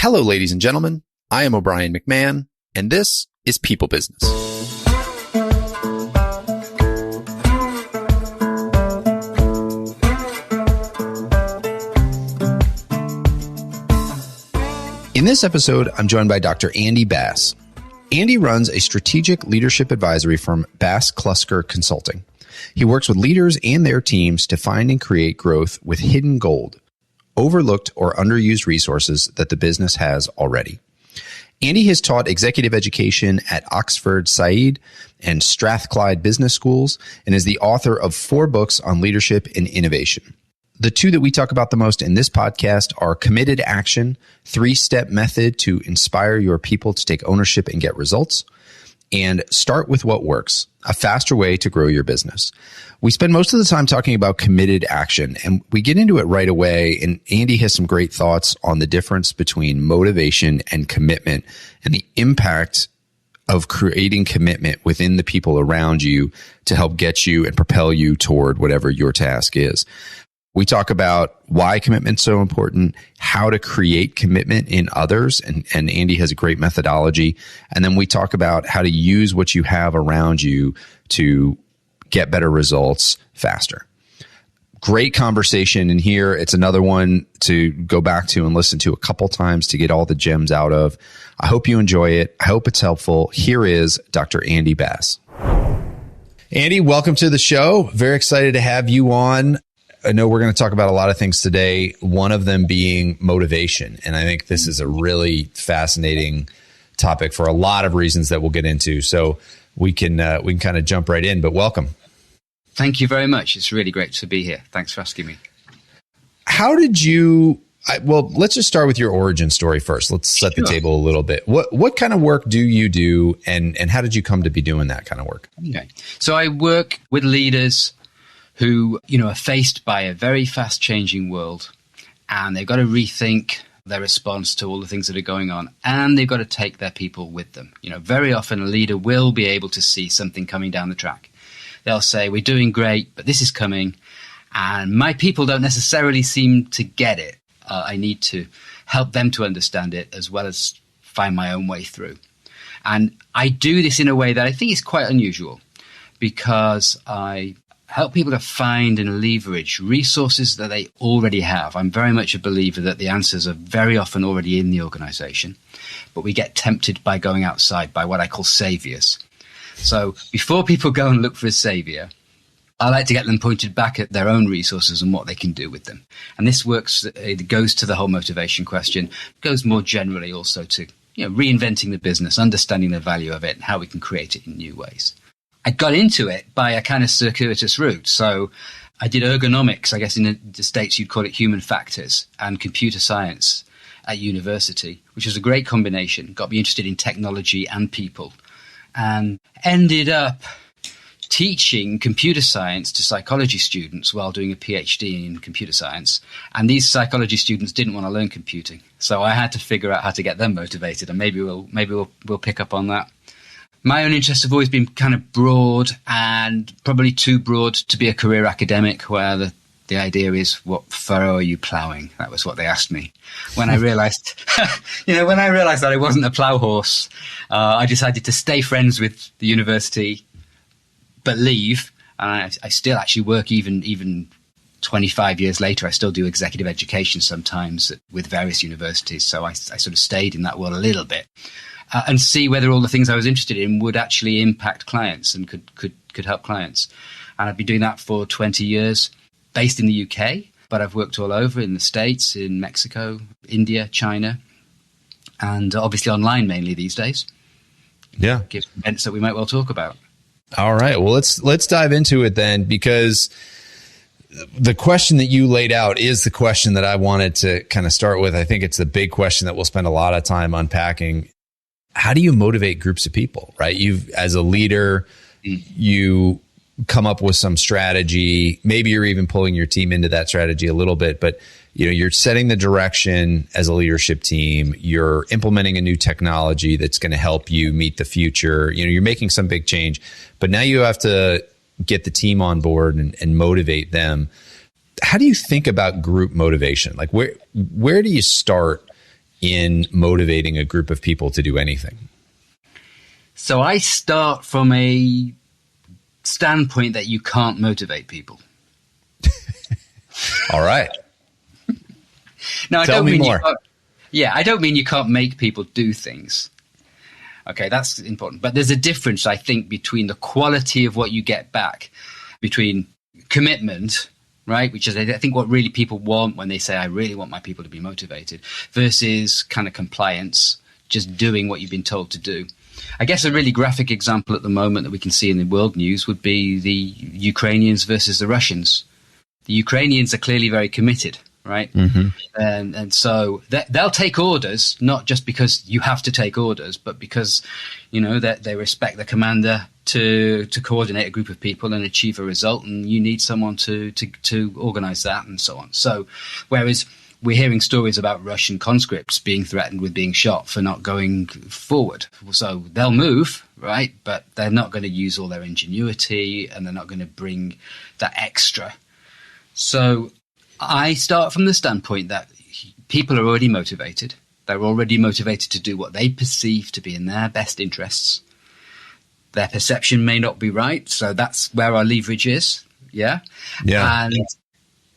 Hello, ladies and gentlemen. I am O'Brien McMahon, and this is People Business. In this episode, I'm joined by Dr. Andy Bass. Andy runs a strategic leadership advisory firm, BassClusker Consulting. He works with leaders and their teams to find and create growth with hidden gold, overlooked or underused resources that the business has already. Andy has taught executive education at Oxford Said and Strathclyde Business Schools and is the author of 4 books on leadership and innovation. The 2 that we talk about the most in this podcast are Committed Action, 3-step method to inspire your people to take ownership and get results, and Start with What Works, a faster way to grow your business. We spend most of the time talking about committed action, and we get into it right away, and Andy has some great thoughts on the difference between motivation and commitment and the impact of creating commitment within the people around you to help get you and propel you toward whatever your task is. We talk about why commitment's so important, how to create commitment in others, and Andy has a great methodology. And then we talk about how to use what you have around you to get better results faster. Great conversation in here. It's another one to go back to and listen to a couple times to get all the gems out of. I hope you enjoy it. I hope it's helpful. Here is Dr. Andy Bass. Andy, welcome to the show. Very excited to have you on. I know we're going to talk about a lot of things today, one of them being motivation. And I think this is a really fascinating topic for a lot of reasons that we'll get into. So we can kind of jump right in, but welcome. Thank you very much. It's really great to be here. Thanks for asking me. How did you, well, let's just start with your origin story first. Let's set the table a little bit. What kind of work do you do and how did you come to be doing that kind of work? Okay. So I work with leaders who, are faced by a very fast changing world, and they've got to rethink their response to all the things that are going on, and they've got to take their people with them. Very often a leader will be able to see something coming down the track. They'll say, we're doing great, but this is coming, and my people don't necessarily seem to get it. I need to help them to understand it as well as find my own way through. And I do this in a way that I think is quite unusual, because I help people to find and leverage resources that they already have. I'm very much a believer that the answers are very often already in the organization, but we get tempted by going outside, by what I call saviors. So before people go and look for a savior, I like to get them pointed back at their own resources and what they can do with them. And this works, it goes to the whole motivation question, goes more generally also to reinventing the business, understanding the value of it, and how we can create it in new ways. I got into it by a kind of circuitous route. So I did ergonomics, I guess in the States you'd call it human factors, and computer science at university, which was a great combination. Got me interested in technology and people, and ended up teaching computer science to psychology students while doing a PhD in computer science. And these psychology students didn't want to learn computing. So I had to figure out how to get them motivated, and maybe we'll pick up on that. My own interests have always been kind of broad, and probably too broad to be a career academic, where the idea is, what furrow are you ploughing? That was what they asked me. When I realized, that I wasn't a plough horse, I decided to stay friends with the university, but leave. And I still actually work even 25 years later. I still do executive education sometimes with various universities. So I sort of stayed in that world a little bit. And see whether all the things I was interested in would actually impact clients and could help clients. And I've been doing that for 20 years, based in the UK, but I've worked all over in the States, in Mexico, India, China, and obviously online mainly these days. Yeah. Give events that we might well talk about. All right. Well, let's dive into it then, because the question that you laid out is the question that I wanted to kind of start with. I think it's the big question that we'll spend a lot of time unpacking. How do you motivate groups of people, right? As a leader, you come up with some strategy. Maybe you're even pulling your team into that strategy a little bit, but you're setting the direction as a leadership team. You're implementing a new technology that's going to help you meet the future. You're making some big change, but now you have to get the team on board and motivate them. How do you think about group motivation? Like where do you start in motivating a group of people to do anything? So I start from a standpoint that you can't motivate people. All right. Now, Tell me more. I don't mean you can't make people do things. Okay, that's important. But there's a difference, I think, between the quality of what you get back, between commitment, right, which is, I think, what really people want when they say, I really want my people to be motivated, versus kind of compliance, just doing what you've been told to do. I guess a really graphic example at the moment that we can see in the world news would be the Ukrainians versus the Russians. The Ukrainians are clearly very committed, right? Mm-hmm. And so they'll take orders, not just because you have to take orders, but because, that they respect the commander to coordinate a group of people and achieve a result, and you need someone to organize that and so on. So whereas we're hearing stories about Russian conscripts being threatened with being shot for not going forward. So they'll move, right? But they're not going to use all their ingenuity, and they're not going to bring that extra. So I start from the standpoint that people are already motivated. They're already motivated to do what they perceive to be in their best interests. Their perception may not be right, so that's where our leverage is. Yeah. And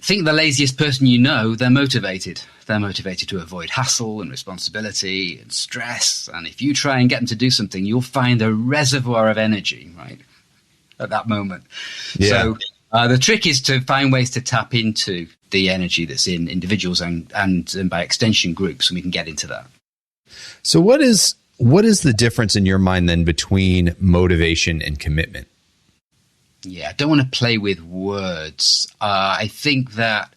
think the laziest person they're motivated. They're motivated to avoid hassle and responsibility and stress. And if you try and get them to do something, you'll find a reservoir of energy, right, at that moment. Yeah. So the trick is to find ways to tap into the energy that's in individuals and by extension groups, and we can get into that. So what is the difference in your mind then between motivation and commitment? Yeah, I don't want to play with words. I think that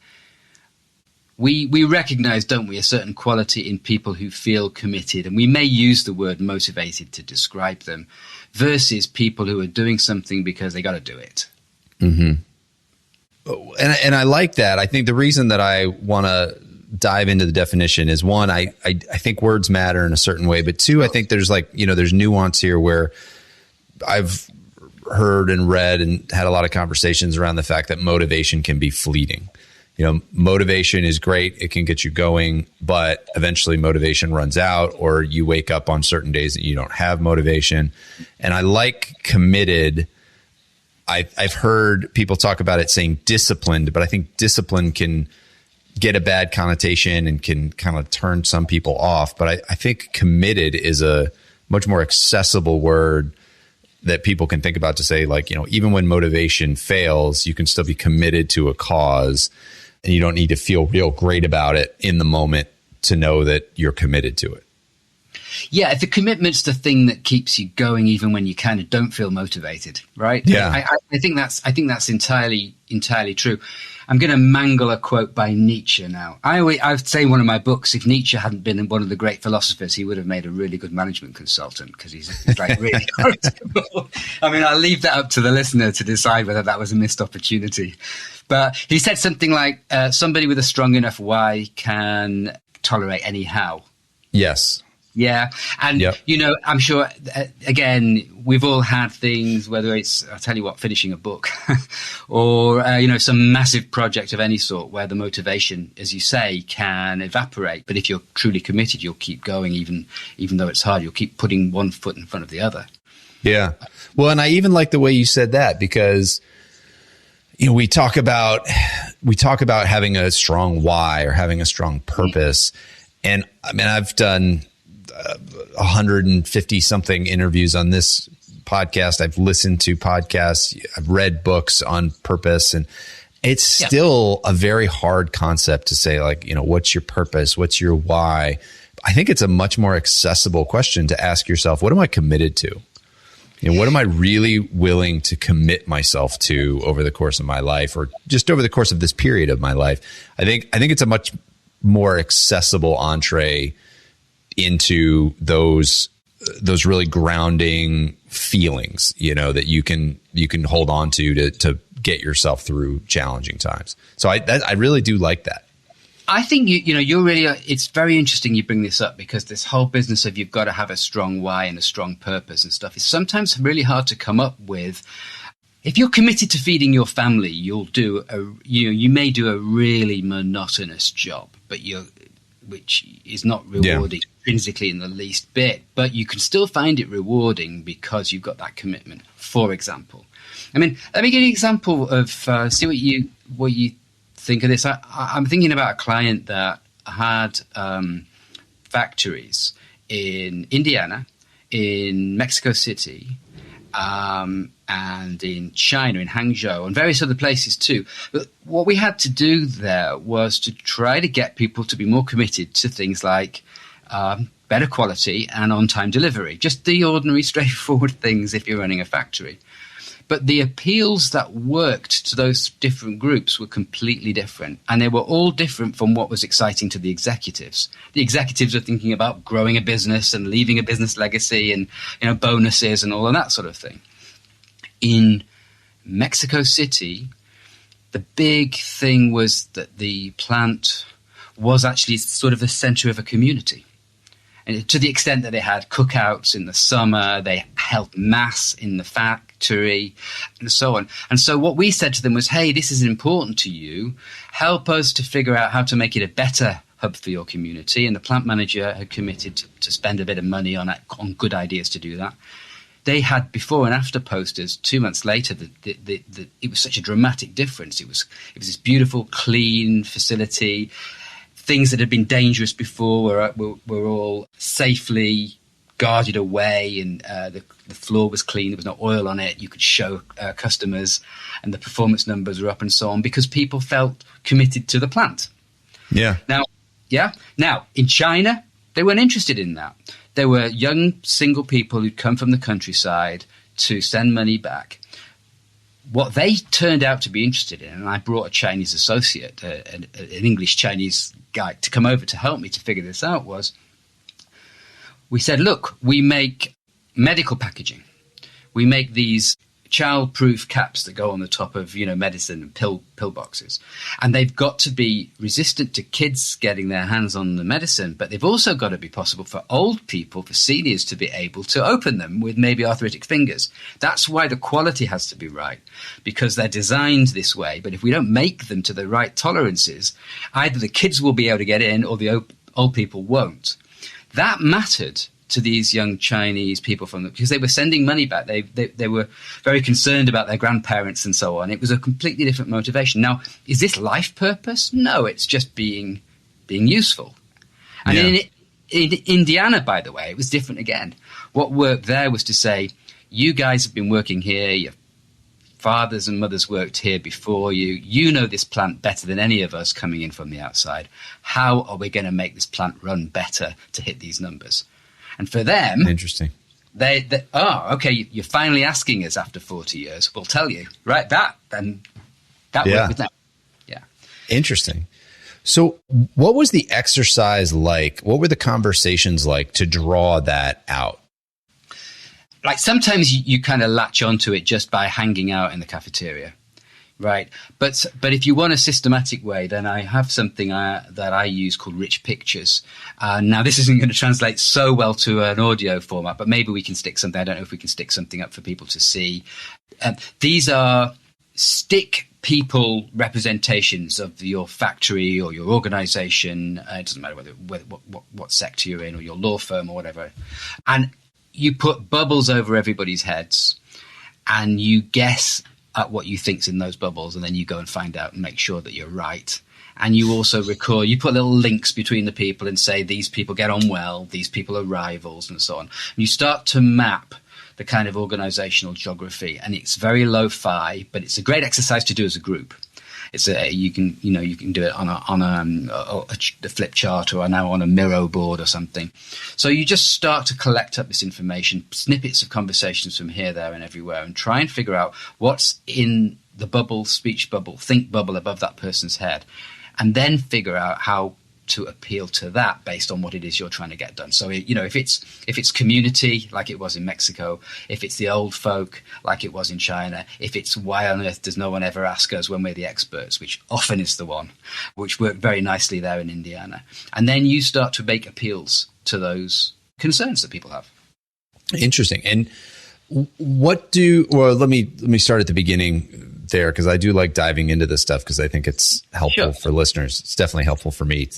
we recognize, don't we, a certain quality in people who feel committed, and we may use the word motivated to describe them, versus people who are doing something because they got to do it. Mm-hmm. And I like that. I think the reason that I want to dive into the definition is, one, I think words matter in a certain way, but two, I think there's there's nuance here where I've heard and read and had a lot of conversations around the fact that motivation can be fleeting. Motivation is great. It can get you going, but eventually motivation runs out, or you wake up on certain days that you don't have motivation. And I like committed. I've heard people talk about it saying disciplined, but I think discipline can get a bad connotation and can kind of turn some people off. But I think committed is a much more accessible word that people can think about to say, even when motivation fails, you can still be committed to a cause, and you don't need to feel real great about it in the moment to know that you're committed to it. Yeah, the commitment's the thing that keeps you going even when you kind of don't feel motivated, right? Yeah, I think that's entirely true. I'm going to mangle a quote by Nietzsche now. I'd say in one of my books, if Nietzsche hadn't been one of the great philosophers, he would have made a really good management consultant, because he's really knowledgeable. I mean, I'll leave that up to the listener to decide whether that was a missed opportunity. But he said something like, somebody with a strong enough why can tolerate any how. Yes. Yeah. And, I'm sure, again, we've all had things, whether it's, I'll tell you what, finishing a book or, some massive project of any sort where the motivation, as you say, can evaporate. But if you're truly committed, you'll keep going, even though it's hard. You'll keep putting one foot in front of the other. Yeah. Well, and I even like the way you said that, because we talk about having a strong why or having a strong purpose. And I mean, I've done 150 something interviews on this podcast. I've listened to podcasts. I've read books on purpose, and it's still a very hard concept to say, what's your purpose? What's your why? I think it's a much more accessible question to ask yourself, what am I committed to? What am I really willing to commit myself to over the course of my life, or just over the course of this period of my life? I think it's a much more accessible entree into those really grounding feelings, that you can hold on to get yourself through challenging times. So I really do like that. I think you're really. It's very interesting you bring this up, because this whole business of you've got to have a strong why and a strong purpose and stuff is sometimes really hard to come up with. If you're committed to feeding your family, you may do a really monotonous job, but which is not rewarding intrinsically in the least bit, but you can still find it rewarding because you've got that commitment. For example, I mean, let me give you an example of see what you think of this. I'm thinking about a client that had factories in Indiana, in Mexico City, and in China, in Hangzhou, and various other places too. But what we had to do there was to try to get people to be more committed to things like better quality and on-time delivery, just the ordinary, straightforward things if you're running a factory. But the appeals that worked to those different groups were completely different. And they were all different from what was exciting to the executives. The executives are thinking about growing a business and leaving a business legacy and, bonuses and all of that sort of thing. In Mexico City, the big thing was that the plant was actually sort of the center of a community. And to the extent that they had cookouts in the summer, they held mass in the factory, and so on. And so what we said to them was, hey, this is important to you. Help us to figure out how to make it a better hub for your community. And the plant manager had committed to spend a bit of money on good ideas to do that. They had before and after posters 2 months later. It was such a dramatic difference. It was this beautiful, clean facility. Things that had been dangerous before were all safely guarded away, and the floor was clean. There was no oil on it. You could show customers, and the performance numbers were up and so on because people felt committed to the plant. Yeah. Now, in China, they weren't interested in that. There were young single people who'd come from the countryside to send money back. What they turned out to be interested in, and I brought a Chinese associate, an English-Chinese guy, to come over to help me to figure this out, was we said, look, we make medical packaging. We make these child-proof caps that go on the top of, medicine and pill boxes. And they've got to be resistant to kids getting their hands on the medicine, but they've also got to be possible for old people, for seniors, to be able to open them with maybe arthritic fingers. That's why the quality has to be right, because they're designed this way. But if we don't make them to the right tolerances, either the kids will be able to get in or the old people won't. That mattered to these young Chinese people because they were sending money back. They were very concerned about their grandparents and so on. It was a completely different motivation. Now, is this life purpose? No, it's just being useful. And in Indiana, by the way, it was different again. What worked there was to say, you guys have been working here, your fathers and mothers worked here before you. You know this plant better than any of us coming in from the outside. How are we going to make this plant run better to hit these numbers? And for them, interesting. Okay, you're finally asking us after 40 years. We'll tell you, right? That worked with them. Yeah. Interesting. So what was the exercise like? What were the conversations like to draw that out? Like sometimes you kind of latch onto it just by hanging out in the cafeteria. Right. But if you want a systematic way, then I have something that I use called rich pictures. Now, this isn't going to translate so well to an audio format, but maybe we can stick something. I don't know if we can stick something up for people to see. These are stick people representations of your factory or your organization. It doesn't matter what sector you're in or your law firm or whatever. And you put bubbles over everybody's heads and you guess at what you think's in those bubbles, and then you go and find out and make sure that you're right. And you also record, you put little links between the people and say, these people get on well, these people are rivals, and so on. And you start to map the kind of organizational geography, and it's very lo-fi, but it's a great exercise to do as a group. It's you can do it on a flip chart or now on a Miro board or something. So you just start to collect up this information, snippets of conversations from here, there, and everywhere, and try and figure out what's in the bubble, speech bubble, think bubble above that person's head, and then figure out how to appeal to that based on what it is you're trying to get done. So, if it's community, like it was in Mexico, if it's the old folk, like it was in China, if it's why on earth does no one ever ask us when we're the experts, which often is the one, which worked very nicely there in Indiana. And then you start to make appeals to those concerns that people have. Interesting. And let me start at the beginning there, because I do like diving into this stuff because I think it's helpful for listeners. It's definitely helpful for me.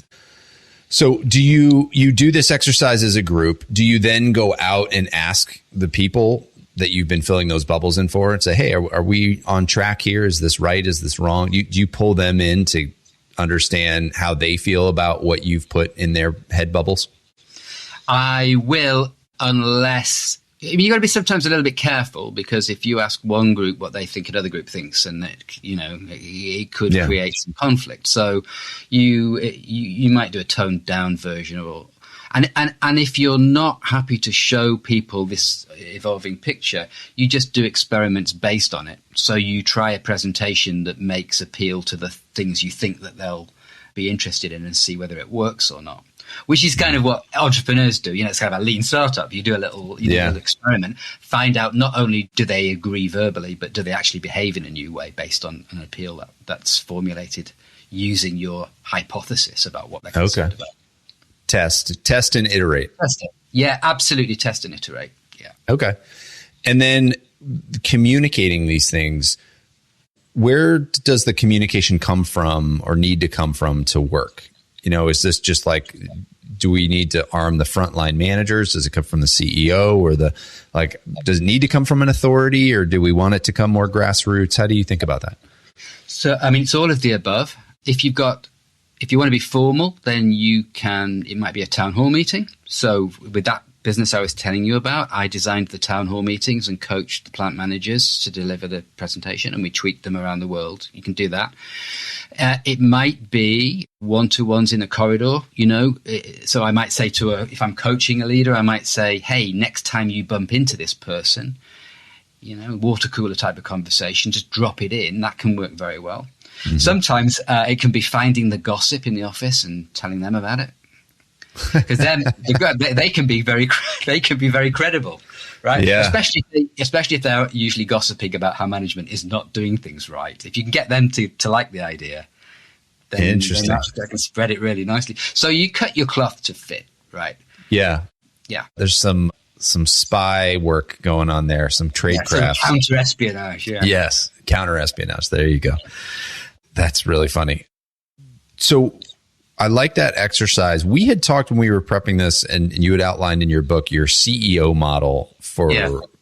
So do you do this exercise as a group? Do you then go out and ask the people that you've been filling those bubbles in for and say, hey, are we on track here? Is this right? Is this wrong? Do you pull them in to understand how they feel about what you've put in their head bubbles? I will, unless... you got to be sometimes a little bit careful, because if you ask one group what they think another group thinks, and it could create some conflict. So you might do a toned down version, and if you're not happy to show people this evolving picture, you just do experiments based on it. So you try a presentation that makes appeal to the things you think that they'll be interested in, and see whether it works or not. Which is kind of what entrepreneurs do. It's kind of a lean startup. You do a little experiment, find out not only do they agree verbally, but do they actually behave in a new way based on an appeal that's formulated using your hypothesis about what they're concerned about. Test and iterate. Test it. Yeah, absolutely. Test and iterate. Yeah. Okay. And then communicating these things, where does the communication come from or need to come from to work? Is this just like, do we need to arm the frontline managers? Does it come from the CEO or does it need to come from an authority, or do we want it to come more grassroots? How do you think about that? So, it's all of the above. If you want to be formal, then it might be a town hall meeting. So with that business I was telling you about, I designed the town hall meetings and coached the plant managers to deliver the presentation, and we tweaked them around the world. You can do that. It might be one-to-ones in a corridor, So I might say if I'm coaching a leader, I might say, hey, next time you bump into this person, water cooler type of conversation, just drop it in. That can work very well. Mm-hmm. Sometimes it can be finding the gossip in the office and telling them about it. Because then they can be very credible, right? Yeah. Especially if they're usually gossiping about how management is not doing things right. If you can get them to like the idea, then they can spread it really nicely. So you cut your cloth to fit, right? Yeah. Yeah. There's some spy work going on there, some tradecraft. Counter-espionage, yeah. Yes, counter-espionage. There you go. That's really funny. So I like that exercise. We had talked when we were prepping this, and you had outlined in your book your CEO model for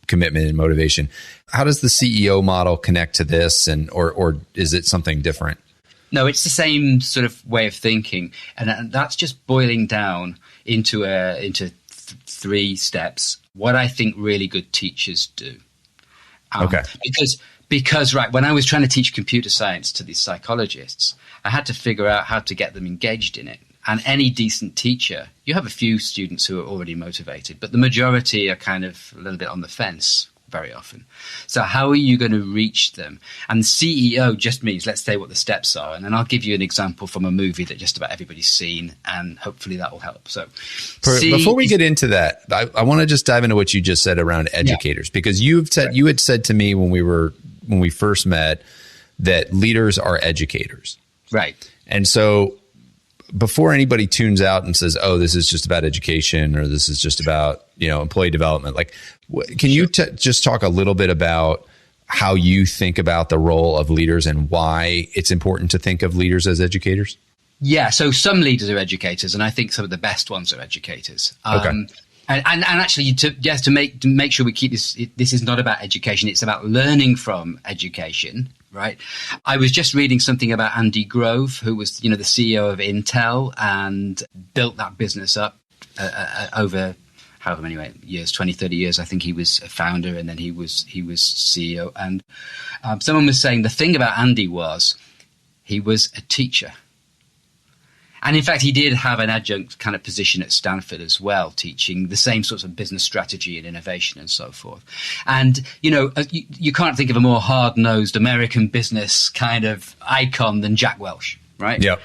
commitment and motivation. How does the CEO model connect to this, or is it something different? No, it's the same sort of way of thinking, and that's just boiling down into three steps. What I think really good teachers do. Okay. Because when I was trying to teach computer science to these psychologists, I had to figure out how to get them engaged in it. And any decent teacher, you have a few students who are already motivated, but the majority are kind of a little bit on the fence very often. So how are you going to reach them? And CEO just means, let's say what the steps are. And then I'll give you an example from a movie that just about everybody's seen, and hopefully that will help. So before we get into that, I want to just dive into what you just said around educators, because you had said to me when we first met that leaders are educators. Right. And so before anybody tunes out and says, oh, this is just about education, or this is just about, employee development, can you just talk a little bit about how you think about the role of leaders and why it's important to think of leaders as educators? Yeah. So some leaders are educators, and I think some of the best ones are educators. Okay. And actually, to make sure we keep this is not about education. It's about learning from education, right? I was just reading something about Andy Grove, who was, the CEO of Intel and built that business up over however many years, 20, 30 years. I think he was a founder, and then he was CEO. And someone was saying the thing about Andy was he was a teacher. And in fact, he did have an adjunct kind of position at Stanford as well, teaching the same sorts of business strategy and innovation and so forth. And, you can't think of a more hard-nosed American business kind of icon than Jack Welch, right? Yeah.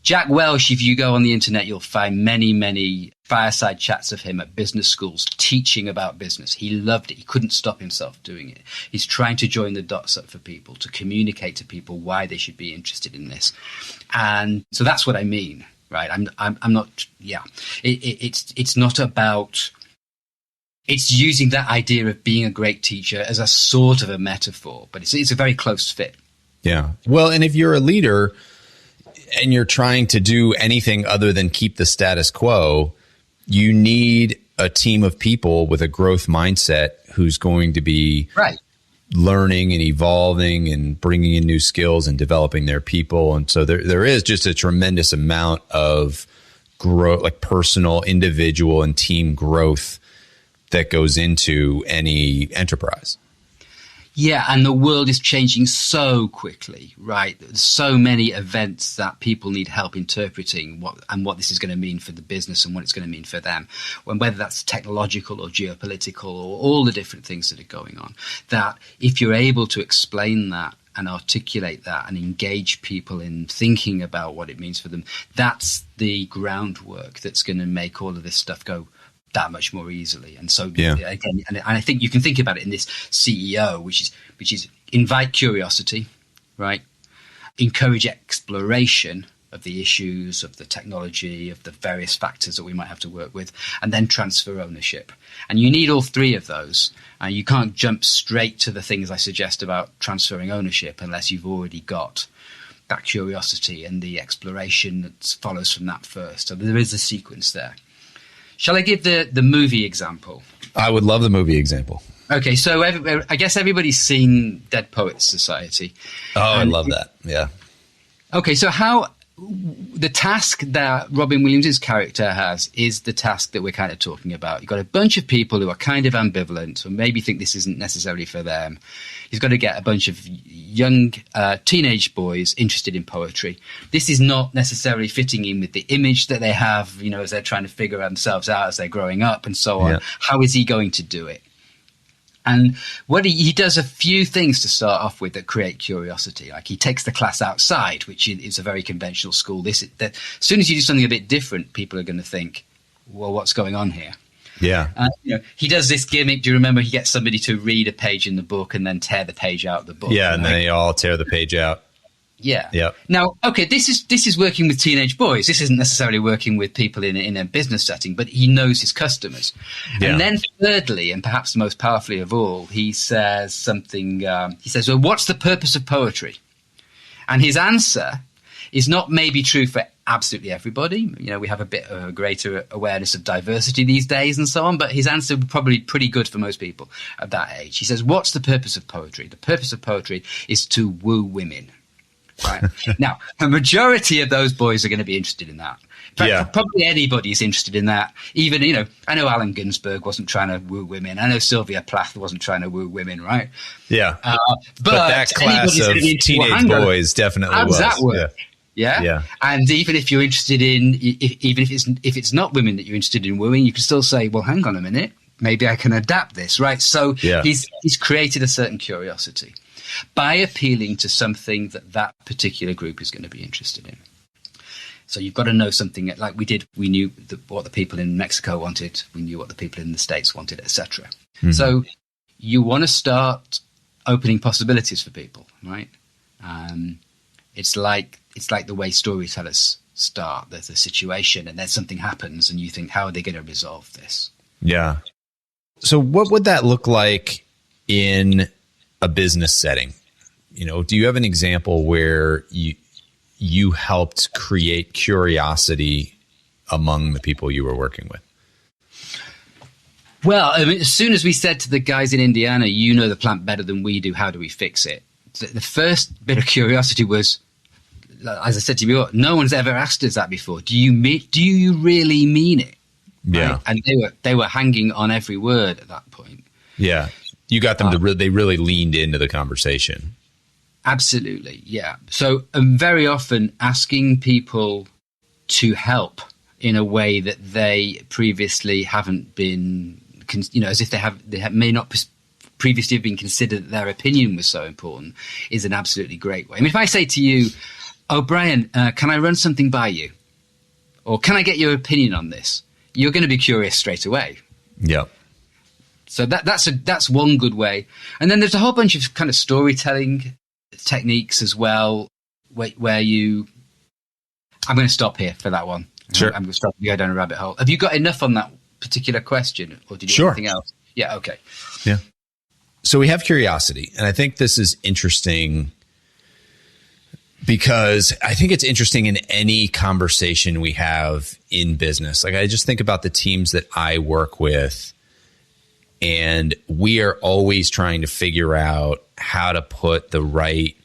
Jack Welch, if you go on the internet, you'll find many, many fireside chats of him at business schools teaching about business. He loved it. He couldn't stop himself doing it. He's trying to join the dots up for people, to communicate to people why they should be interested in this. And so that's what I mean, right? I'm not, it's not about, it's using that idea of being a great teacher as a sort of a metaphor, but it's a very close fit. Yeah. Well, and if you're a leader, and you're trying to do anything other than keep the status quo, you need a team of people with a growth mindset who's going to be learning and evolving and bringing in new skills and developing their people. And so there is just a tremendous amount of growth, like personal, individual, and team growth that goes into any enterprise. Yeah, and the world is changing so quickly, right? There's so many events that people need help interpreting what this is going to mean for the business and what it's going to mean for them, whether that's technological or geopolitical or all the different things that are going on, that if you're able to explain that and articulate that and engage people in thinking about what it means for them, that's the groundwork that's going to make all of this stuff go that much more easily. And so again, and I think you can think about it in this CEO, which is invite curiosity, right? Encourage exploration of the issues, of the technology, of the various factors that we might have to work with, and then transfer ownership. And you need all three of those. And you can't jump straight to the things I suggest about transferring ownership unless you've already got that curiosity and the exploration that follows from that first. So there is a sequence there. Shall I give the movie example? I would love the movie example. Okay, so I guess everybody's seen Dead Poets Society. Oh, I love that. Yeah. Okay, so how the task that Robin Williams' character has is the task that we're kind of talking about. You've got a bunch of people who are kind of ambivalent or maybe think this isn't necessarily for them. He's got to get a bunch of young teenage boys interested in poetry. This is not necessarily fitting in with the image that they have, as they're trying to figure themselves out as they're growing up and so on. Yeah. How is he going to do it? And what he does a few things to start off with that create curiosity. Like he takes the class outside, which is a very conventional school. As soon as you do something a bit different, people are going to think, well, what's going on here? Yeah. He does this gimmick. Do you remember he gets somebody to read a page in the book and then tear the page out of the book? Yeah, and then they all tear the page out. Yeah. Yeah. Now, okay, this is working with teenage boys. This isn't necessarily working with people in a business setting, but he knows his customers. Yeah. And then thirdly, and perhaps most powerfully of all, he says something, he says, well, what's the purpose of poetry? And his answer is not maybe true for absolutely everybody. We have a bit of a greater awareness of diversity these days and so on, but his answer would probably be pretty good for most people at that age. He says, what's the purpose of poetry? The purpose of poetry is to woo women. Right. Now, a majority of those boys are going to be interested in that. In fact, probably anybody is interested in that. Even, I know Allen Ginsberg wasn't trying to woo women. I know Sylvia Plath wasn't trying to woo women, right? Yeah. But that class of teenage boys definitely was. How does that work? Yeah. And even if you're interested in, even if it's not women that you're interested in wooing, you can still say, well, hang on a minute, maybe I can adapt this, right? So he's created a certain curiosity by appealing to something that particular group is going to be interested in. So you've got to know something like we did. We knew what the people in Mexico wanted. We knew what the people in the States wanted, etc. Mm-hmm. So you want to start opening possibilities for people, right? It's like the way storytellers start. There's a situation and then something happens and you think, how are they going to resolve this? Yeah. So what would that look like in a business setting? Do you have an example where you helped create curiosity among the people you were working with? Well, as soon as we said to the guys in Indiana, you know the plant better than we do, how do we fix it? The first bit of curiosity was, as I said to you before, no one's ever asked us that before. Do you really mean it? Yeah. Right? And they were hanging on every word at that point. Yeah. You got them they really leaned into the conversation. Absolutely. Yeah. So very often asking people to help in a way that they previously haven't been, as if they may not previously have been considered that their opinion was so important is an absolutely great way. I mean, if I say to you, oh, Brian, can I run something by you? Or can I get your opinion on this? You're going to be curious straight away. Yeah. So that's one good way. And then there's a whole bunch of kind of storytelling techniques as well, where I'm going to stop here for that one. Sure. I'm going to stop and go down a rabbit hole. Have you got enough on that particular question, or did you Sure. want anything else? Yeah. Okay. Yeah. So we have curiosity, and I think this is interesting. because I think it's interesting in any conversation we have in business. Like, I just think about the teams that I work with, and we are always trying to figure out how to put the right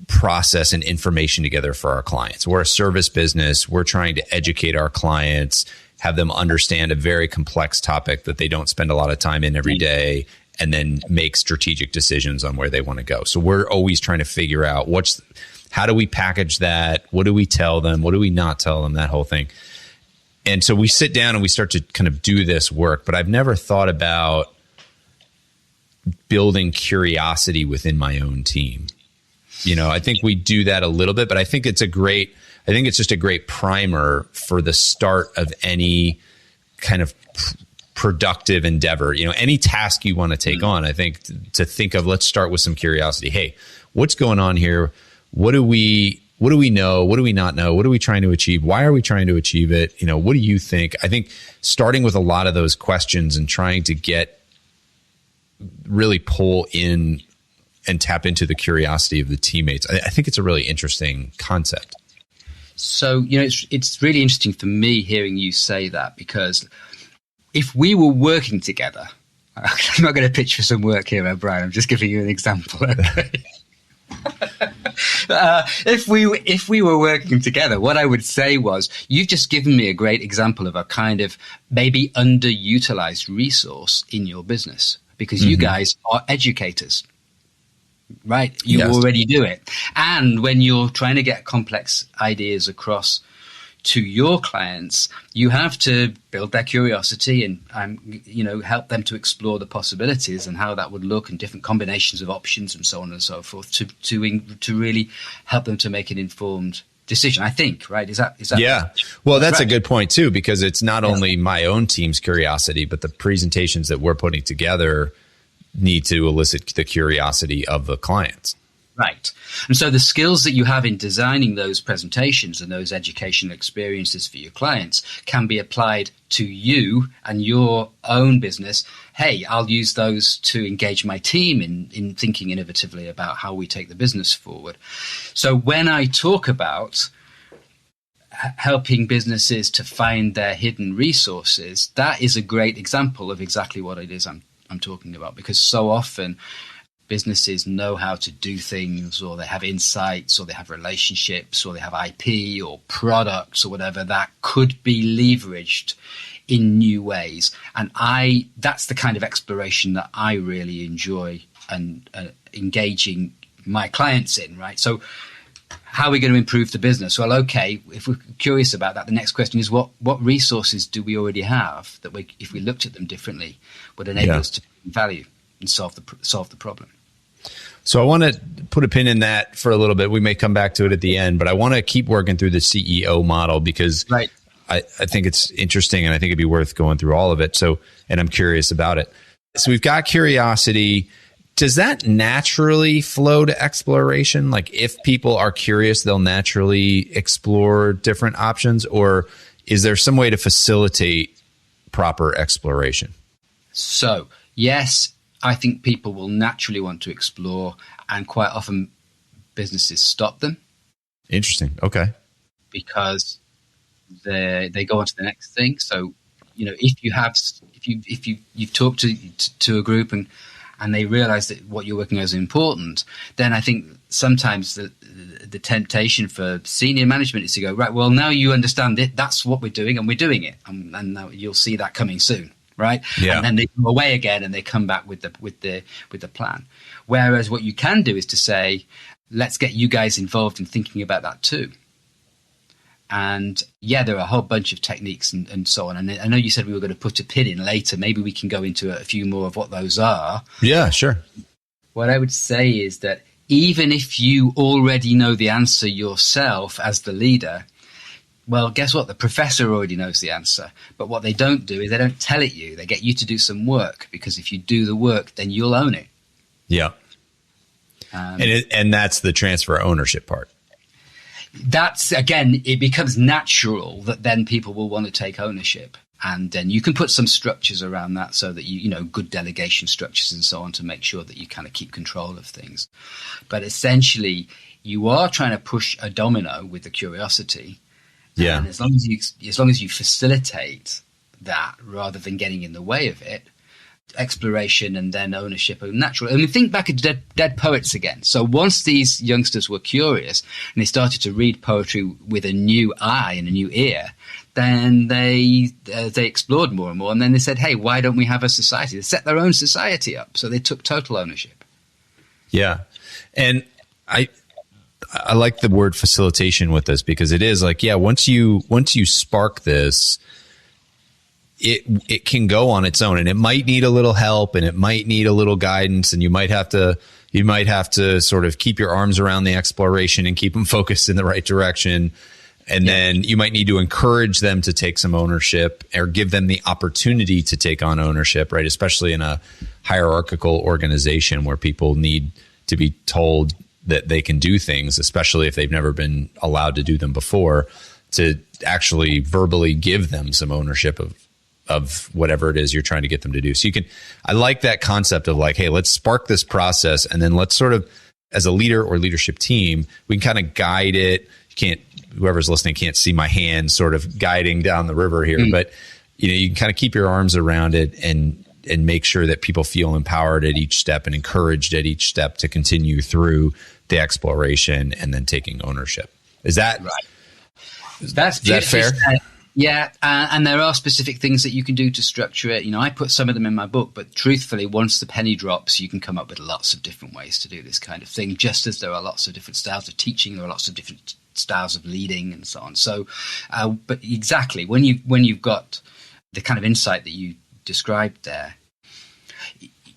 process and information together for our clients. We're a service business. We're trying to educate our clients, have them understand a very complex topic that they don't spend a lot of time in every day, and then make strategic decisions on where they want to go. So we're always trying to figure out how do we package that? What do we tell them? What do we not tell them? That whole thing. And so we sit down and we start to kind of do this work, but I've never thought about building curiosity within my own team. I think we do that a little bit, but I think it's just a great primer for the start of any kind of productive endeavor. Any task you want to take on, I think to think of, let's start with some curiosity. Hey, what's going on here? What do we know? What do we not know? What are we trying to achieve? Why are we trying to achieve it? What do you think? I think starting with a lot of those questions and trying to really pull in and tap into the curiosity of the teammates, I think it's a really interesting concept. So, it's really interesting for me hearing you say that, because if we were working together, I'm not going to pitch for some work here, O'Brien. I'm just giving you an example. Okay? If we were working together, what I would say was, you've just given me a great example of a kind of maybe underutilized resource in your business, because you guys are educators. Right? You already do it. And when you're trying to get complex ideas across to your clients, you have to build their curiosity and, help them to explore the possibilities and how that would look and different combinations of options and so on and so forth to really help them to make an informed decision, I think, right? Is that Yeah. Well, that's right. A good point too, because it's not only my own team's curiosity, but the presentations that we're putting together need to elicit the curiosity of the clients. Right. And so the skills that you have in designing those presentations and those educational experiences for your clients can be applied to you and your own business. Hey, I'll use those to engage my team in thinking innovatively about how we take the business forward. So when I talk about helping businesses to find their hidden resources, that is a great example of exactly what it is I'm talking about, because so often businesses know how to do things, or they have insights, or they have relationships, or they have IP or products or whatever that could be leveraged in new ways. And that's the kind of exploration that I really enjoy and engaging my clients in, right? So how are we going to improve the business? Well, okay, if we're curious about that, the next question is what resources do we already have that if we looked at them differently, would enable us to value and solve the problem. So I want to put a pin in that for a little bit. We may come back to it at the end, but I want to keep working through the CEO model, because right. I think it's interesting, and I think it'd be worth going through all of it. And I'm curious about it. So we've got curiosity. Does that naturally flow to exploration? Like, if people are curious, they'll naturally explore different options, or is there some way to facilitate proper exploration? So, yes, I think people will naturally want to explore, and quite often businesses stop them. Interesting. Okay. Because they go on to the next thing. So, if you've talked to a group and they realize that what you're working on is important, then I think sometimes the temptation for senior management is to go, right, well, now you understand it. That's what we're doing, and we're doing it. And now you'll see that coming soon. Right. Yeah. And then they go away again and they come back with the plan. Whereas what you can do is to say, let's get you guys involved in thinking about that too. And there are a whole bunch of techniques and so on. And I know you said we were going to put a pin in later. Maybe we can go into a few more of what those are. Yeah, sure. What I would say is that even if you already know the answer yourself as the leader, well, guess what? The professor already knows the answer. But what they don't do is they don't tell it you. They get you to do some work, because if you do the work, then you'll own it. Yeah. And that's the transfer ownership part. That's, again, it becomes natural that then people will want to take ownership. And then you can put some structures around that so that good delegation structures and so on, to make sure that you kind of keep control of things. But essentially, you are trying to push a domino with the curiosity. Yeah. And as long as you facilitate that rather than getting in the way of it, exploration and then ownership are natural. I mean, think back at dead poets again. So once these youngsters were curious and they started to read poetry with a new eye and a new ear, then they explored more and more. And then they said, hey, why don't we have a society? They set their own society up. So they took total ownership. Yeah. And I like the word facilitation with this, because it is like, yeah, once you spark this, it can go on its own, and it might need a little help, and it might need a little guidance, and you might have to sort of keep your arms around the exploration and keep them focused in the right direction. And then you might need to encourage them to take some ownership, or give them the opportunity to take on ownership, right? Especially in a hierarchical organization where people need to be told that they can do things, especially if they've never been allowed to do them before, to actually verbally give them some ownership of whatever it is you're trying to get them to do. So I like that concept of like, hey, let's spark this process, and then let's sort of, as a leader or leadership team, we can kind of guide it. Whoever's listening can't see my hand sort of guiding down the river here, but you can kind of keep your arms around it and make sure that people feel empowered at each step and encouraged at each step to continue through the exploration and then taking ownership. Is that right? Is that fair? Yeah, and there are specific things that you can do to structure it. I put some of them in my book, but truthfully, once the penny drops, you can come up with lots of different ways to do this kind of thing, just as there are lots of different styles of teaching, there are lots of different styles of leading and so on. So, but exactly, when you've got the kind of insight that you described there,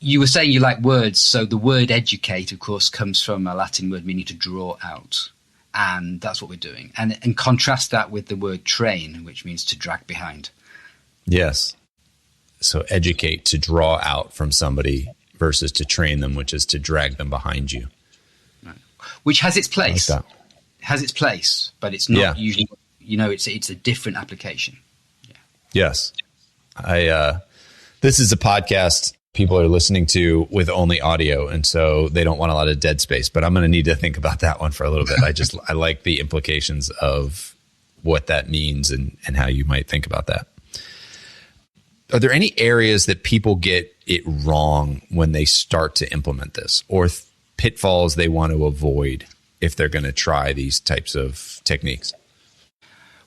you were saying you like words, so the word educate, of course, comes from a Latin word meaning to draw out. And that's what we're doing. And contrast that with the word train, which means to drag behind. Yes. So educate, to draw out from somebody, versus to train them, which is to drag them behind you. Right. Which has its place. I like that. Has its place, but it's not usually, it's a different application. Yeah. Yes. This is a podcast people are listening to with only audio, and so they don't want a lot of dead space, but I'm going to need to think about that one for a little bit. I like the implications of what that means and how you might think about that. Are there any areas that people get it wrong when they start to implement this, or pitfalls they want to avoid if they're going to try these types of techniques?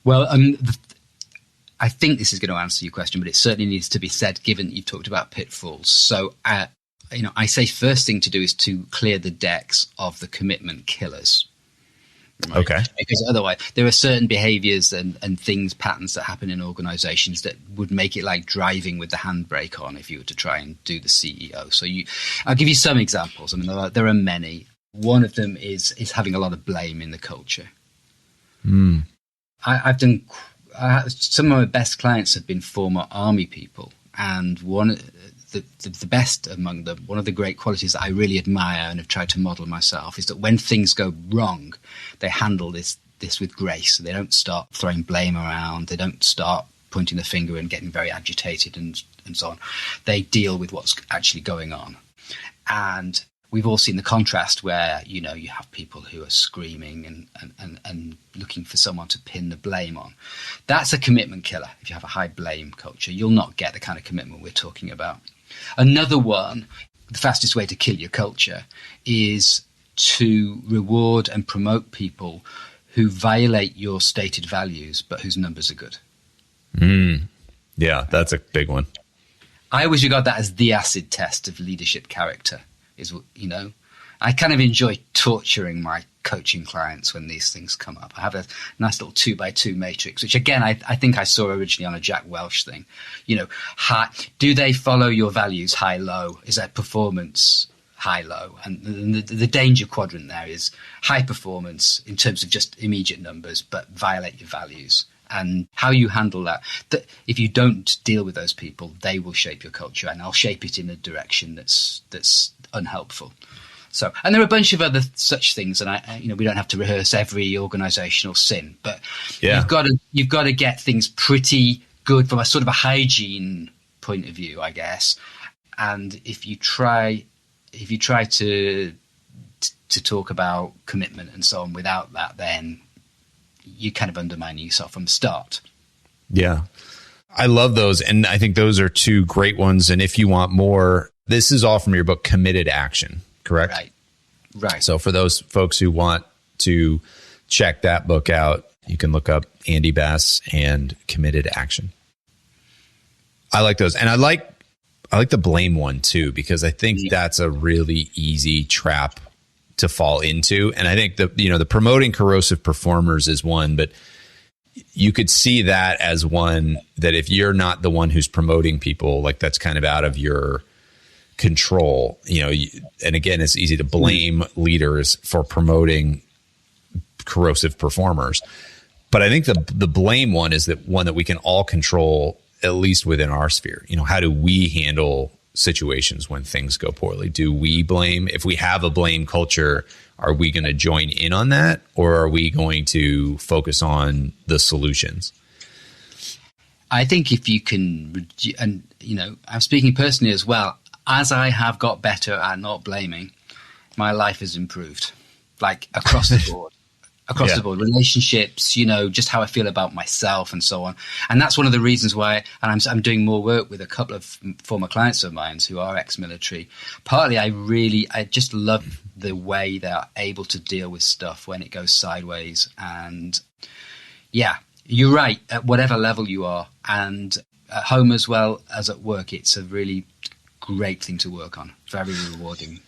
Well, I think this is going to answer your question, but it certainly needs to be said, given that you've talked about pitfalls. So, I say first thing to do is to clear the decks of the commitment killers. Right? Okay. Because otherwise, there are certain behaviors and patterns that happen in organizations that would make it like driving with the handbrake on if you were to try and do the CEO. So I'll give you some examples. I mean, there are many. One of them is having a lot of blame in the culture. I've done... some of my best clients have been former army people, and the best among them, one of the great qualities that I really admire and have tried to model myself, is that when things go wrong, they handle this with grace. They don't start throwing blame around. They don't start pointing the finger and getting very agitated and so on. They deal with what's actually going on. And we've all seen the contrast where, you have people who are screaming and looking for someone to pin the blame on. That's a commitment killer. If you have a high blame culture, you'll not get the kind of commitment we're talking about. Another one, the fastest way to kill your culture, is to reward and promote people who violate your stated values, but whose numbers are good. Yeah, that's a big one. I always regard that as the acid test of leadership character. I kind of enjoy torturing my coaching clients when these things come up. I have a nice little 2x2 matrix, which again, I think I saw originally on a Jack Welch thing. Do they follow your values high, low? Is that performance high, low? And the danger quadrant there is high performance in terms of just immediate numbers, but violate your values. And how you handle that if you don't deal with those people, they will shape your culture, and I'll shape it in a direction that's unhelpful. So, and there are a bunch of other such things, and we don't have to rehearse every organizational sin, but you've got to get things pretty good from a sort of a hygiene point of view, I guess. And if you try to to talk about commitment and so on. Without that, then you kind of undermine yourself from the start. Yeah. I love those. And I think those are two great ones. And if you want more, this is all from your book, Committed Action, correct? Right. So for those folks who want to check that book out, you can look up Andy Bass and Committed Action. I like those. And I like the blame one too, because I think that's a really easy trap to fall into. And I think the promoting corrosive performers is one, but you could see that as one that if you're not the one who's promoting people, like that's kind of out of your control, and again, it's easy to blame leaders for promoting corrosive performers. But I think the blame one is that one that we can all control, at least within our sphere. How do we handle situations when things go poorly? Do we blame? If we have a blame culture, are we going to join in on that, or are we going to focus on the solutions? I think if you can, and I'm speaking personally as well, as I have got better at not blaming, my life has improved, like across the board. Across the board, relationships, just how I feel about myself and so on. And that's one of the reasons why, and I'm doing more work with a couple of former clients of mine who are ex-military. Partly, I just love the way they're able to deal with stuff when it goes sideways. And yeah, you're right, at whatever level you are, and at home as well as at work, it's a really great thing to work on. Very rewarding.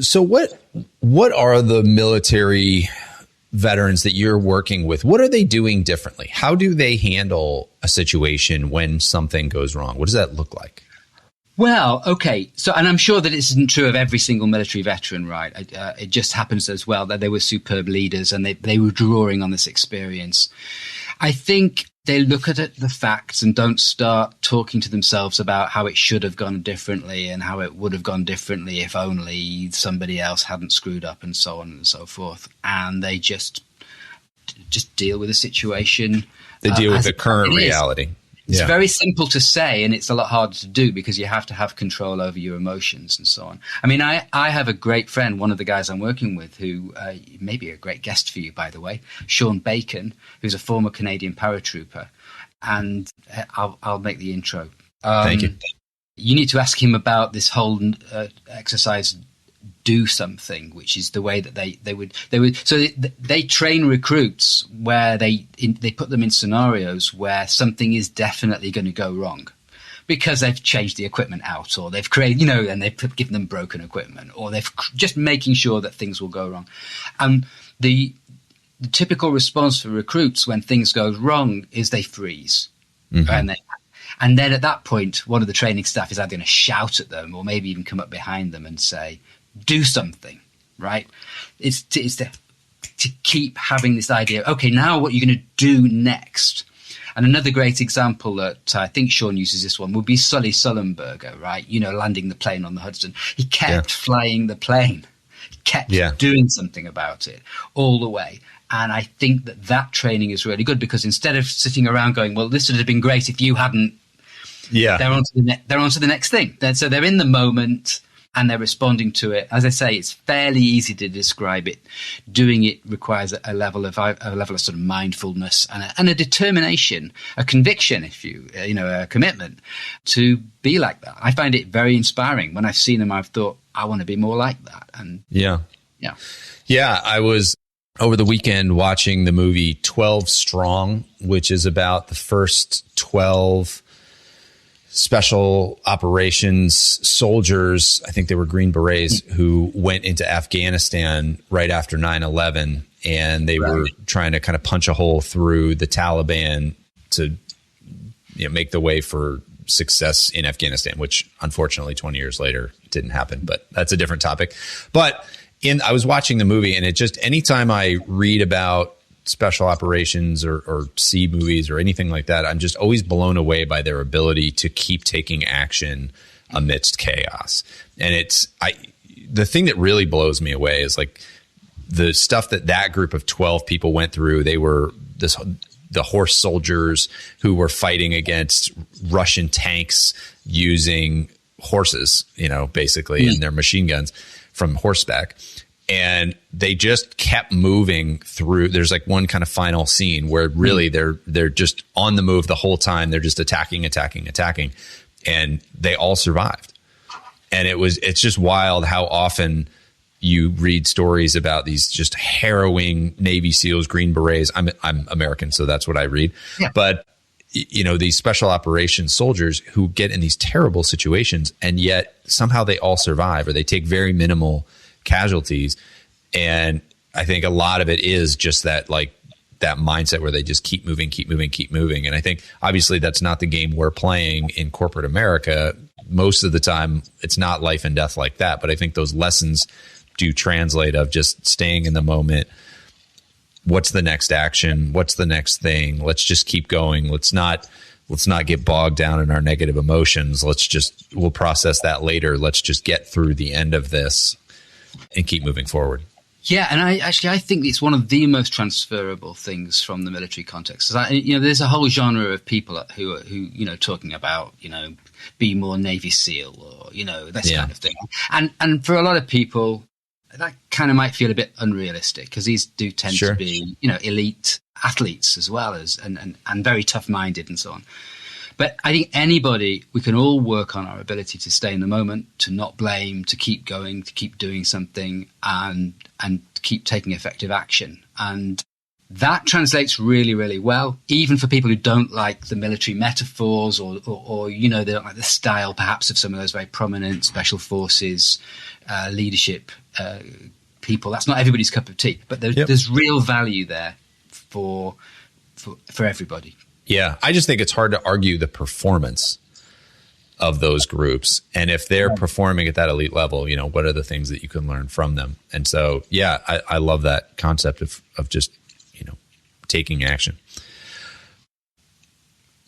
So what are the military veterans that you're working with, what are they doing differently? How do they handle a situation when something goes wrong? What does that look like? Well, okay. So, and I'm sure that it isn't true of every single military veteran, right? It just happens as well that they were superb leaders and they were drawing on this experience. I think they look at the facts and don't start talking to themselves about how it should have gone differently and how it would have gone differently if only somebody else hadn't screwed up and so on and so forth. And they just deal with the situation. They deal with the current reality. It's very simple to say, and it's a lot harder to do because you have to have control over your emotions and so on. I mean, I have a great friend, one of the guys I'm working with, who may be a great guest for you, by the way, Sean Bacon, who's a former Canadian paratrooper. And I'll make the intro. Thank you. You need to ask him about this whole exercise, do something, which is the way that they would. So they train recruits where they put them in scenarios where something is definitely going to go wrong because they've changed the equipment out, or they've created, and they've given them broken equipment, or they've just making sure that things will go wrong. And the typical response for recruits when things go wrong is they freeze. Mm-hmm. And then at that point, one of the training staff is either going to shout at them or maybe even come up behind them and say, do something, right? It's to keep having this idea, okay, now what you're going to do next. And another great example that I think Sean uses this one would be Sully Sullenberger, right? Landing the plane on the Hudson. He kept flying the plane. He kept doing something about it all the way. And I think that training is really good because instead of sitting around going, well, this would have been great if you hadn't, they're on to the next thing. So they're in the moment and they're responding to it. As I say, it's fairly easy to describe it. Doing it requires a level of sort of mindfulness and a determination, a conviction, a commitment to be like that. I find it very inspiring. When I've seen them, I've thought, I want to be more like that. And yeah. I was over the weekend watching the movie 12 Strong, which is about the first 12 special operations soldiers, I think they were Green Berets, who went into Afghanistan right after 9/11, and they were trying to kind of punch a hole through the Taliban to make the way for success in Afghanistan, which unfortunately 20 years later didn't happen, but that's a different topic. But I was watching the movie, and it just, anytime I read about special operations or see movies or anything like that, I'm just always blown away by their ability to keep taking action amidst chaos. And the thing that really blows me away is like the stuff that group of 12 people went through. They were the horse soldiers who were fighting against Russian tanks using horses, basically, and their machine guns from horseback. And they just kept moving through. There's like one kind of final scene where really they're just on the move the whole time. They're just attacking. And they all survived. And it's just wild how often you read stories about these just harrowing Navy SEALs, Green Berets. I'm American, so that's what I read. Yeah. But these special operations soldiers who get in these terrible situations, and yet somehow they all survive, or they take very minimal casualties. And I think a lot of it is just that, like, that mindset where they just keep moving. And I think obviously that's not the game we're playing in corporate America. Most of the time it's not life and death like that, but I think those lessons do translate of just staying in the moment. What's the next action? What's the next thing? Let's just keep going. Let's not get bogged down in our negative emotions. We'll process that later. Let's just get through the end of this and keep moving forward. Yeah, and I think it's one of the most transferable things from the military context. There's a whole genre of people who talking about be more Navy SEAL or this kind of thing. And for a lot of people, that kind of might feel a bit unrealistic, because these do tend to be elite athletes as well as and very tough minded and so on. But I think we can all work on our ability to stay in the moment, to not blame, to keep going, to keep doing something, and to keep taking effective action. And that translates really, really well, even for people who don't like the military metaphors or they don't like the style perhaps of some of those very prominent special forces leadership people. That's not everybody's cup of tea, but there's real value there for everybody. Yeah, I just think it's hard to argue the performance of those groups. And if they're performing at that elite level, what are the things that you can learn from them? And so, yeah, I love that concept of just, taking action.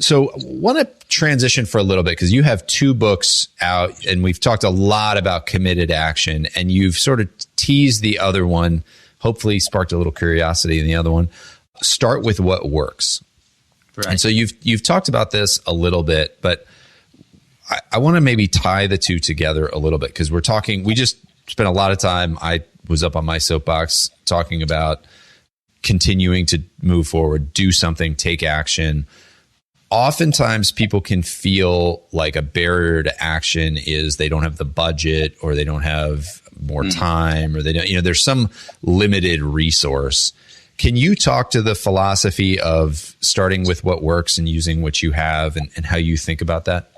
So want to transition for a little bit, because you have 2 books out, and we've talked a lot about committed action, and you've sort of teased the other one, hopefully sparked a little curiosity in the other one. Start with what works. Right. And so you've talked about this a little bit, but I want to maybe tie the two together a little bit, because we just spent a lot of time. I was up on my soapbox talking about continuing to move forward, do something, take action. Oftentimes people can feel like a barrier to action is they don't have the budget, or they don't have more time, or they don't, there's some limited resource. Can you talk to the philosophy of starting with what works and using what you have, and how you think about that?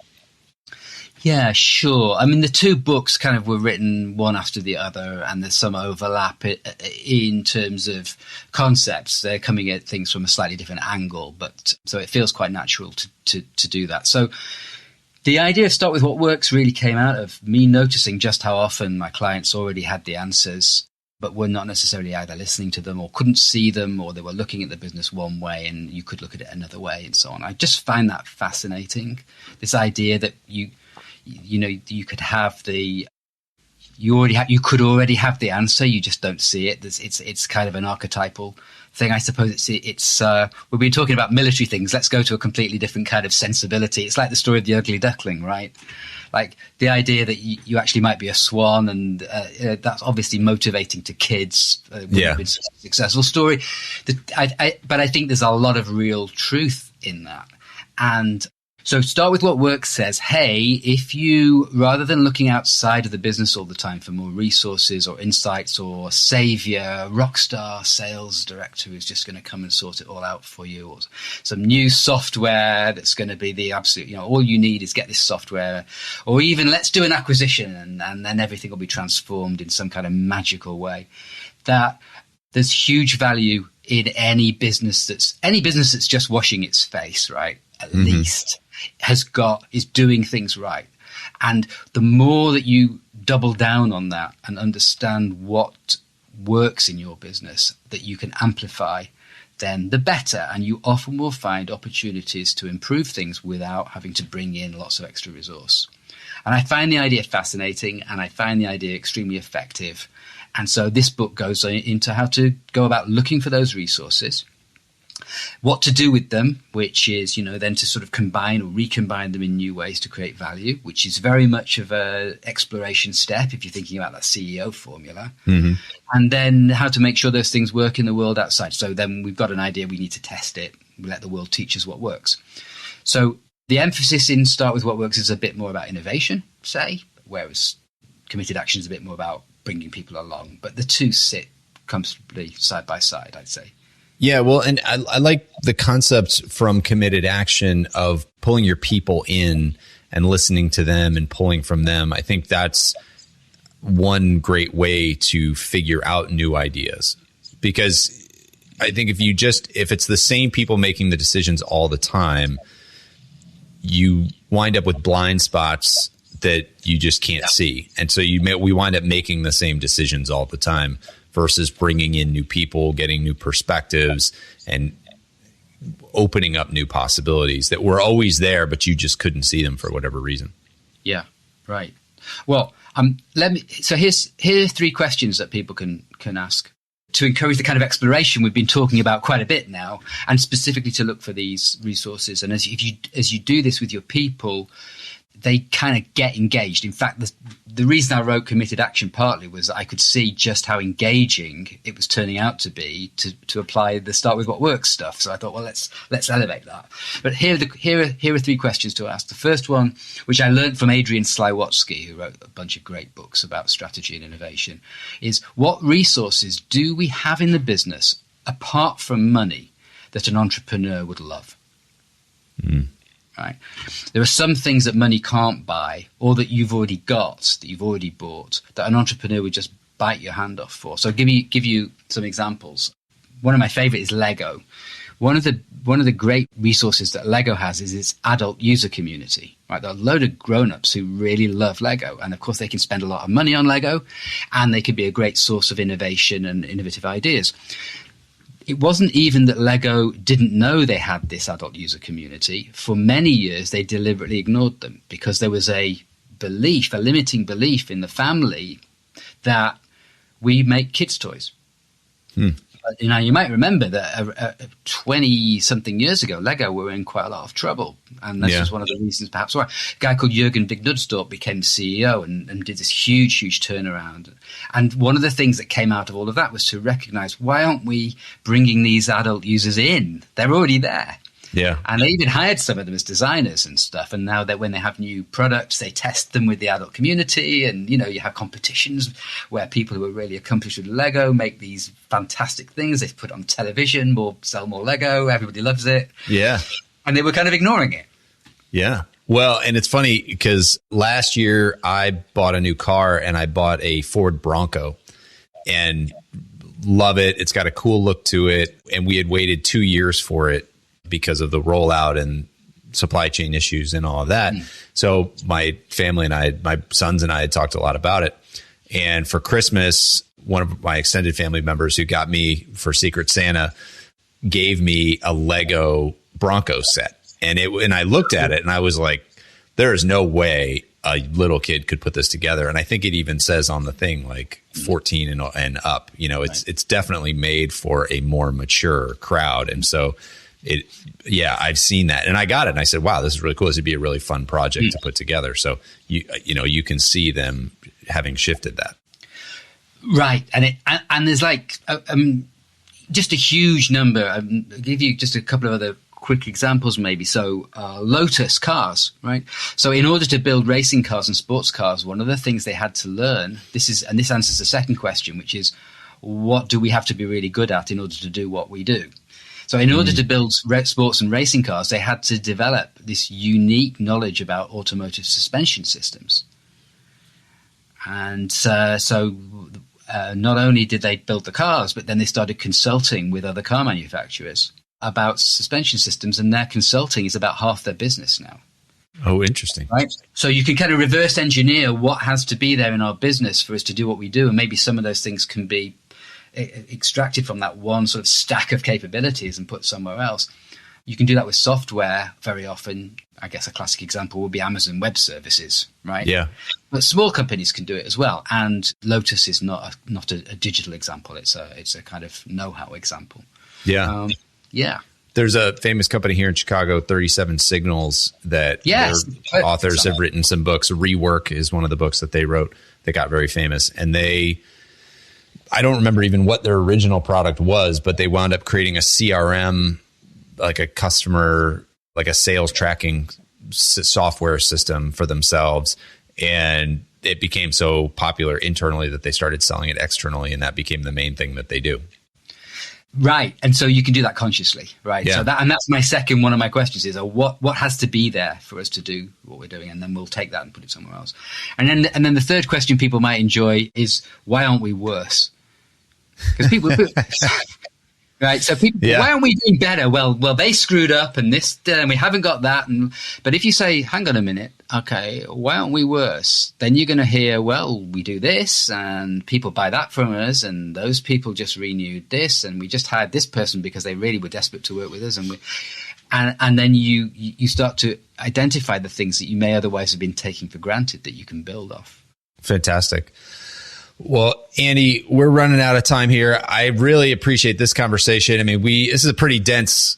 Yeah, sure. I mean, the 2 books kind of were written one after the other, and there's some overlap in terms of concepts. They're coming at things from a slightly different angle, but so it feels quite natural to do that. So the idea of start with what works really came out of me noticing just how often my clients already had the answers, but were not necessarily either listening to them or couldn't see them, or they were looking at the business one way and you could look at it another way, and so on. I just find that fascinating. This idea that you could have you could already have the answer, you just don't see it. It's kind of an archetypal thing, I suppose. It's we've been talking about military things. Let's go to a completely different kind of sensibility. It's like the story of the ugly duckling, right? Like the idea that you actually might be a swan, and that's obviously motivating to kids. It's a successful story. But I think there's a lot of real truth in that. And so start with what works says, hey, if you, rather than looking outside of the business all the time for more resources or insights or savior, rock star sales director who's just going to come and sort it all out for you, or some new software that's going to be the absolute, all you need is get this software, or even let's do an acquisition and then everything will be transformed in some kind of magical way, that there's huge value in any business that's just washing its face, right? At least is doing things right. And the more that you double down on that and understand what works in your business that you can amplify, then the better. And you often will find opportunities to improve things without having to bring in lots of extra resource. And I find the idea fascinating, and I find the idea extremely effective. And so this book goes into how to go about looking for those resources, what to do with them, which is, then to sort of combine or recombine them in new ways to create value, which is very much of a exploration step if you're thinking about that CEO formula. Mm-hmm. And then how to make sure those things work in the world outside. So then we've got an idea, we need to test it. We let the world teach us what works. So the emphasis in Start With What Works is a bit more about innovation, say, whereas Committed Action is a bit more about bringing people along. But the two sit comfortably side by side, I'd say. Yeah, well, and I like the concept from Committed Action of pulling your people in and listening to them and pulling from them. I think that's one great way to figure out new ideas, because I think if it's the same people making the decisions all the time, you wind up with blind spots that you just can't see. And so we wind up making the same decisions all the time, versus bringing in new people, getting new perspectives, and opening up new possibilities that were always there, but you just couldn't see them for whatever reason. Yeah, right. Well, here are 3 questions that people can ask to encourage the kind of exploration we've been talking about quite a bit now, and specifically to look for these resources. And as you do this with your people, they kind of get engaged. In fact, the reason I wrote Committed Action partly was that I could see just how engaging it was turning out to be to apply the Start With What Works stuff. So I thought, well, let's elevate that. But here are 3 questions to ask. The first one, which I learned from Adrian Slywotsky, who wrote a bunch of great books about strategy and innovation, is what resources do we have in the business apart from money that an entrepreneur would love? Mm. Right. There are some things that money can't buy, or that you've already got, that you've already bought, that an entrepreneur would just bite your hand off for. So I'll give you some examples. One of my favorite is Lego. One of the great resources that Lego has is its adult user community. Right, there are a load of grown-ups who really love Lego, and of course they can spend a lot of money on Lego, and they can be a great source of innovation and innovative ideas. It wasn't even that Lego didn't know they had this adult user community. For many years, they deliberately ignored them because there was a limiting belief in the family that we make kids' toys. You might remember that 20-something years ago, Lego were in quite a lot of trouble. And this was one of the reasons perhaps why. A guy called Jørgen Knudstorp became CEO and did this huge, huge turnaround. And one of the things that came out of all of that was to recognize, why aren't we bringing these adult users in? They're already there. Yeah. And they even hired some of them as designers and stuff. And now that when they have new products, they test them with the adult community. And, you have competitions where people who are really accomplished with Lego make these fantastic things. They put it on television, sell more Lego. Everybody loves it. Yeah. And they were kind of ignoring it. Yeah. Well, and it's funny because last year I bought a new car, and I bought a Ford Bronco, and love it. It's got a cool look to it. And we had waited 2 years for it because of the rollout and supply chain issues and all of that. So my family and my sons and I had talked a lot about it. And for Christmas, one of my extended family members who got me for Secret Santa gave me a Lego Bronco set. And I looked at it and I was like, there is no way a little kid could put this together. And I think it even says on the thing, like 14 and up, it's definitely made for a more mature crowd. And so I've seen that, and I got it, and I said, "Wow, this is really cool. This would be a really fun project to put together." So you can see them having shifted that, right? And there's like just a huge number. I'll give you just a couple of other quick examples, maybe. So Lotus cars, right? So in order to build racing cars and sports cars, one of the things they had to learn. This answers the second question, which is, what do we have to be really good at in order to do what we do? So in order to build sports and racing cars, they had to develop this unique knowledge about automotive suspension systems. And so not only did they build the cars, but then they started consulting with other car manufacturers about suspension systems, and their consulting is about half their business now. Oh, interesting. Right. So you can kind of reverse engineer what has to be there in our business for us to do what we do. And maybe some of those things can be extracted from that one sort of stack of capabilities and put somewhere else. You can do that with software very often. I guess a classic example would be Amazon Web Services, right? Yeah. But small companies can do it as well. And Lotus is not a digital example. It's a kind of know-how example. Yeah. Yeah. There's a famous company here in Chicago, 37 Signals, that their authors have written some books. Rework is one of the books that they wrote that got very famous. And I don't remember even what their original product was, but they wound up creating a CRM, like a customer, like a sales tracking software system for themselves. And it became so popular internally that they started selling it externally, and that became the main thing that they do. Right. And so you can do that consciously, right? Yeah. So that's my second one of my questions is what has to be there for us to do what we're doing? And then we'll take that and put it somewhere else. And then the third question people might enjoy is, why aren't we worse? Because people right. So people, why aren't we doing better? Well, they screwed up and this, and we haven't got that. But if you say, hang on a minute, okay, why aren't we worse? Then you're going to hear, well, we do this and people buy that from us, and those people just renewed this, and we just hired this person because they really were desperate to work with us, and then you start to identify the things that you may otherwise have been taking for granted that you can build off. Fantastic. Well, Andy, we're running out of time here. I really appreciate this conversation. I mean, this is a pretty dense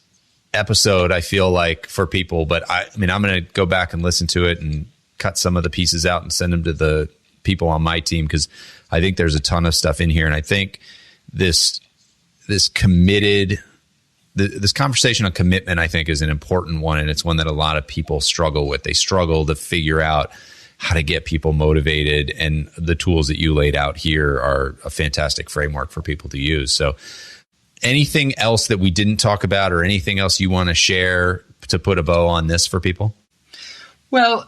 episode, I feel like, for people, but I'm going to go back and listen to it and cut some of the pieces out and send them to the people on my team, because I think there's a ton of stuff in here. And I think this conversation on commitment, I think, is an important one. And it's one that a lot of people struggle with. They struggle to figure out how to get people motivated. And the tools that you laid out here are a fantastic framework for people to use. So anything else that we didn't talk about, or anything else you want to share to put a bow on this for people? Well,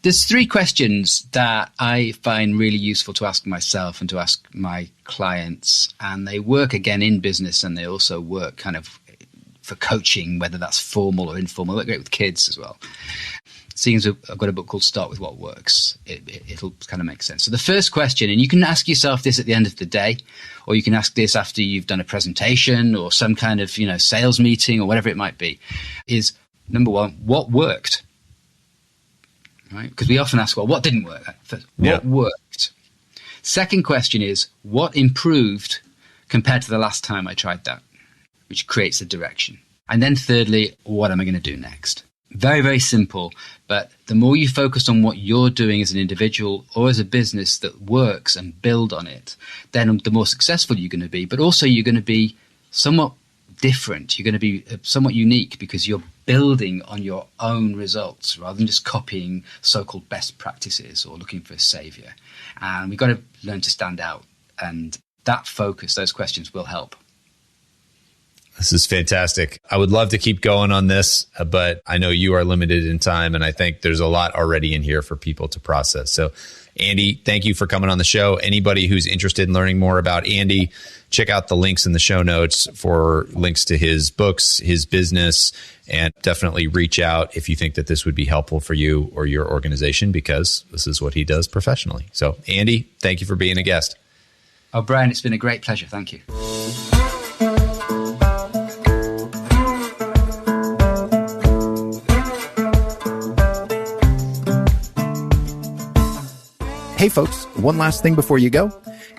there's 3 questions that I find really useful to ask myself and to ask my clients. And they work, again, in business, and they also work kind of for coaching, whether that's formal or informal. They work great with kids as well. Seeing as I've got a book called Start With What Works, it'll kind of make sense. So the first question, and you can ask yourself this at the end of the day, or you can ask this after you've done a presentation or some kind of, sales meeting or whatever it might be, is number 1, what worked? Right? Because we often ask, well, what didn't work? What worked? Second question is, what improved compared to the last time I tried that? Which creates a direction. And then thirdly, what am I going to do next? Very, very simple. But the more you focus on what you're doing as an individual or as a business that works and build on it, then the more successful you're going to be. But also you're going to be somewhat different. You're going to be somewhat unique because you're building on your own results rather than just copying so-called best practices or looking for a savior. And we've got to learn to stand out. And that focus, those questions will help. This is fantastic. I would love to keep going on this, but I know you are limited in time, and I think there's a lot already in here for people to process. So, Andy, thank you for coming on the show. Anybody who's interested in learning more about Andy, check out the links in the show notes for links to his books, his business, and definitely reach out if you think that this would be helpful for you or your organization, because this is what he does professionally. So, Andy, thank you for being a guest. Oh, Brian, it's been a great pleasure. Thank you. Hey folks, one last thing before you go.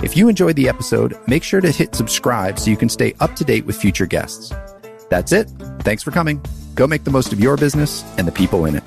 If you enjoyed the episode, make sure to hit subscribe so you can stay up to date with future guests. That's it. Thanks for coming. Go make the most of your business and the people in it.